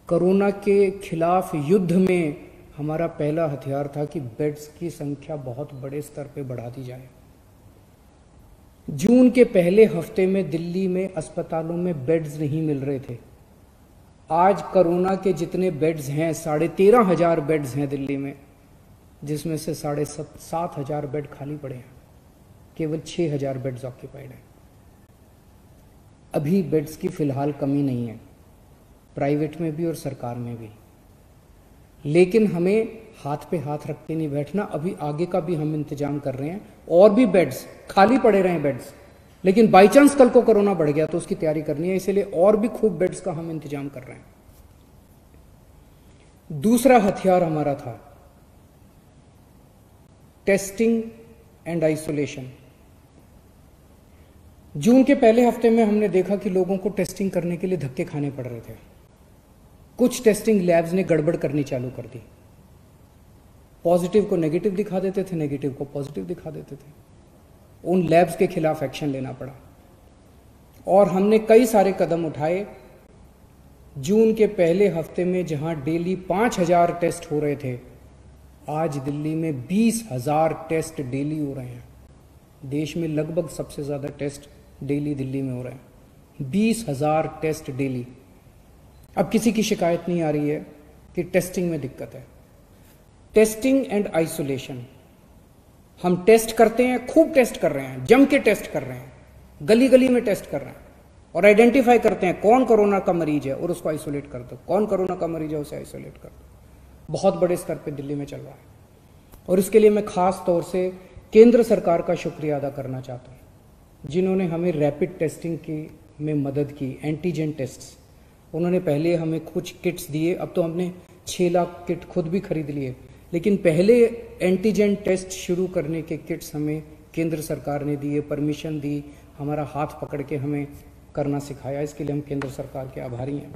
Corona के खिलाफ युद्ध में हमारा पहला हथियार था कि बेड्स की संख्या बहुत बड़े स्तर पे बढ़ा दी जाए। जून के पहले हफ्ते में दिल्ली में अस्पतालों में बेड्स नहीं मिल रहे थे। आज कोरोना के जितने बेड्स हैं 13,500 बेड्स हैं दिल्ली में, जिसमें से 7,500 बेड खाली पड़े हैं। केवल 6,000 बेड्स ऑक्यूपाइड हैं। अभी बेड्स की फिलहाल कमी नहीं है, प्राइवेट में भी और सरकार में भी। लेकिन हमें हाथ पे हाथ रख के नहीं बैठना। अभी आगे का भी हम इंतजाम कर रहे हैं, और भी बेड्स खाली पड़े रहे बेड्स, लेकिन बाई चांस कल को कोरोना बढ़ गया तो उसकी तैयारी करनी है, इसलिए और भी खूब बेड्स का हम इंतजाम कर रहे हैं। दूसरा हथियार हमारा था टेस्टिंग एंड आइसोलेशन। जून के पहले हफ्ते में हमने देखा कि लोगों को टेस्टिंग करने के लिए धक्के खाने पड़ रहे थे। कुछ टेस्टिंग लैब्स ने गड़बड़ करनी चालू कर दी। पॉजिटिव को नेगेटिव दिखा देते थे, नेगेटिव को पॉजिटिव दिखा देते थे। उन लैब्स के खिलाफ एक्शन लेना पड़ा और हमने कई सारे कदम उठाए। जून के पहले हफ्ते में जहां डेली 5,000 टेस्ट हो रहे थे, आज दिल्ली में 20,000 टेस्ट डेली हो रहे हैं। देश में लगभग सबसे ज्यादा टेस्ट डेली दिल्ली में हो रहे हैं, 20,000 टेस्ट डेली। अब किसी की शिकायत नहीं आ रही है कि टेस्टिंग में दिक्कत है। टेस्टिंग एंड आइसोलेशन, हम टेस्ट करते हैं, खूब टेस्ट कर रहे हैं, जम के टेस्ट कर रहे हैं, गली गली में टेस्ट कर रहे हैं और आइडेंटिफाई करते हैं कौन कोरोना का मरीज है और उसको आइसोलेट कर दो, कौन कोरोना का मरीज है उसे आइसोलेट कर दो। बहुत बड़े स्तर पे दिल्ली में चल रहा है और इसके लिए मैं खास तौर से केंद्र सरकार का शुक्रिया अदा करना चाहता हूं, जिन्होंने हमें रैपिड टेस्टिंग की में मदद की। एंटीजन टेस्ट उन्होंने पहले हमें कुछ किट्स दिए, अब तो हमने 6 लाख किट खुद भी खरीद लिए, लेकिन पहले एंटीजन टेस्ट शुरू करने के किट्स हमें केंद्र सरकार ने दिए, परमिशन दी, हमारा हाथ पकड़ के हमें करना सिखाया। इसके लिए हम केंद्र सरकार के आभारी हैं।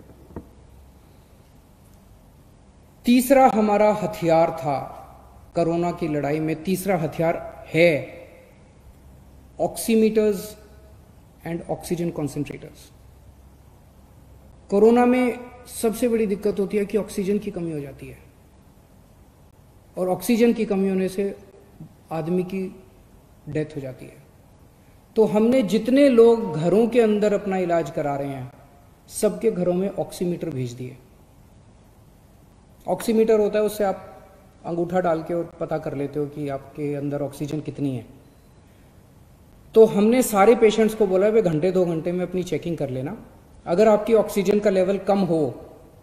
तीसरा हमारा हथियार था कोरोना की लड़ाई में, तीसरा हथियार है oximeters and oxygen concentrators. Corona में सबसे बड़ी दिक्कत होती है कि ऑक्सीजन की कमी हो जाती है और ऑक्सीजन की कमी होने से आदमी की डेथ हो जाती है। तो हमने जितने लोग घरों के अंदर अपना इलाज करा रहे हैं, सबके घरों में ऑक्सीमीटर भेज दिए। ऑक्सीमीटर होता है, उससे आप अंगूठा डाल के और पता कर लेते हो कि आपके अंदर ऑक्सीजन कितनी है। तो हमने सारे पेशेंट्स को बोला वे घंटे 2 घंटे में अपनी चेकिंग कर लेना, अगर आपकी ऑक्सीजन का लेवल कम हो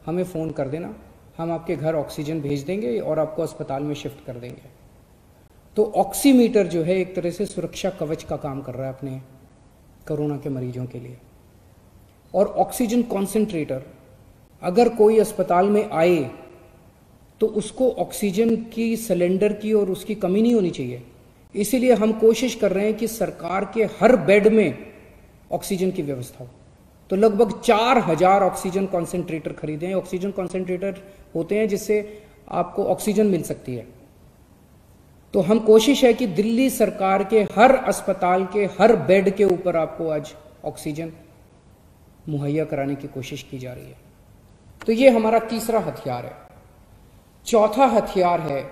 हमें फ़ोन कर देना, हम आपके घर ऑक्सीजन भेज देंगे और आपको अस्पताल में शिफ्ट कर देंगे। तो ऑक्सीमीटर जो है एक तरह से सुरक्षा कवच का काम कर रहा है अपने कोरोना के मरीजों के लिए। और ऑक्सीजन कॉन्सेंट्रेटर, अगर कोई अस्पताल में आए तो उसको ऑक्सीजन की सिलेंडर की और उसकी कमी नहीं होनी चाहिए। इसीलिए हम कोशिश कर रहे हैं कि सरकार के हर बेड में ऑक्सीजन की व्यवस्था हो। तो लगभग 4,000 ऑक्सीजन कॉन्सेंट्रेटर खरीदे हैं। ऑक्सीजन कॉन्सेंट्रेटर होते हैं जिससे आपको ऑक्सीजन मिल सकती है। तो हम कोशिश है कि दिल्ली सरकार के हर अस्पताल के हर बेड के ऊपर आपको आज ऑक्सीजन मुहैया कराने की कोशिश की जा रही है। तो ये हमारा तीसरा हथियार है। चौथा हथियार है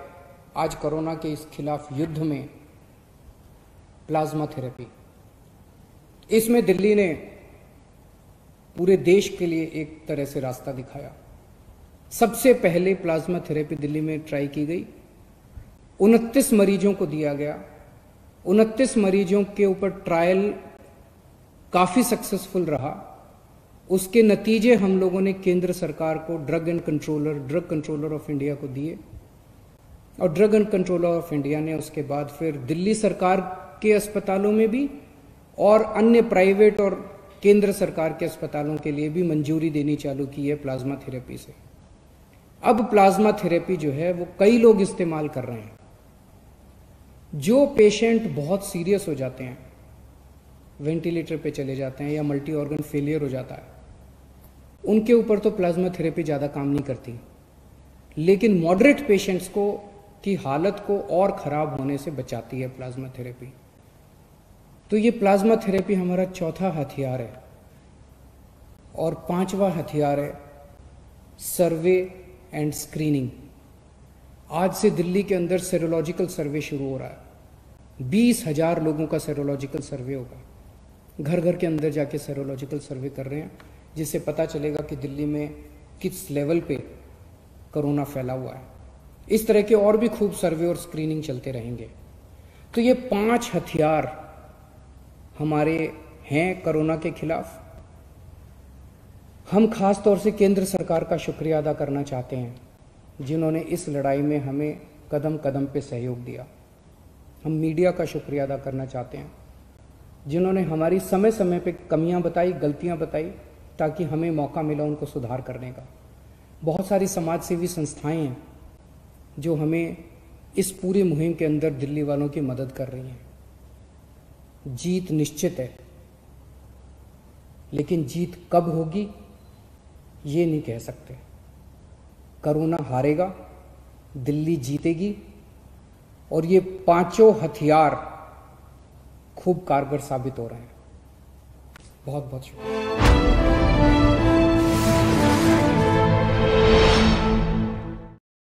आज कोरोना के इस खिलाफ युद्ध में प्लाज्मा थेरेपी। इसमें दिल्ली ने पूरे देश के लिए एक तरह से रास्ता दिखाया। सबसे पहले प्लाज्मा थेरेपी दिल्ली में ट्राई की गई, 29 मरीजों को दिया गया। 29 मरीजों के ऊपर ट्रायल काफी सक्सेसफुल रहा। उसके नतीजे हम लोगों ने केंद्र सरकार को ड्रग कंट्रोलर ऑफ इंडिया को दिए और drug and controller of India ने उसके बाद फिर दिल्ली सरकार के अस्पतालों में भी और अन्य प्राइवेट और केंद्र सरकार के अस्पतालों के लिए भी मंजूरी देनी चालू की है प्लाज्मा थेरेपी से। अब प्लाज्मा थेरेपी जो है वो कई लोग इस्तेमाल कर रहे हैं। जो पेशेंट बहुत सीरियस हो जाते हैं, वेंटिलेटर पे चले जाते हैं या मल्टी ऑर्गन फेलियर हो जाता है, उनके ऊपर तो प्लाज्मा थेरेपी ज़्यादा काम नहीं करती, लेकिन मॉडरेट पेशेंट्स को की हालत को और ख़राब होने से बचाती है प्लाज्मा थेरेपी। तो ये प्लाज्मा थेरेपी हमारा चौथा हथियार है। और पांचवा हथियार है सर्वे एंड स्क्रीनिंग। आज से दिल्ली के अंदर सेरोलॉजिकल सर्वे शुरू हो रहा है। 20,000 लोगों का सेरोलॉजिकल सर्वे होगा। घर घर के अंदर जाके सेरोलॉजिकल सर्वे कर रहे हैं, जिससे पता चलेगा कि दिल्ली में किस लेवल पे कोरोना फैला हुआ है। इस तरह के और भी खूब सर्वे और स्क्रीनिंग चलते रहेंगे। तो ये 5 हथियार हमारे हैं कोरोना के खिलाफ। हम खास तौर से केंद्र सरकार का शुक्रिया अदा करना चाहते हैं, जिन्होंने इस लड़ाई में हमें कदम कदम पे सहयोग दिया। हम मीडिया का शुक्रिया अदा करना चाहते हैं, जिन्होंने हमारी समय समय पे कमियां बताई, गलतियां बताई, ताकि हमें मौका मिला उनको सुधार करने का। बहुत सारी समाज सेवी संस्थाएं हैं जो हमें इस पूरी मुहिम के अंदर दिल्ली वालों की मदद कर रही हैं। जीत निश्चित है, लेकिन जीत कब होगी ये नहीं कह सकते। कोरोना हारेगा, दिल्ली जीतेगी, और ये 5 हथियार खूब कारगर साबित हो रहे हैं। बहुत बहुत शुक्रिया।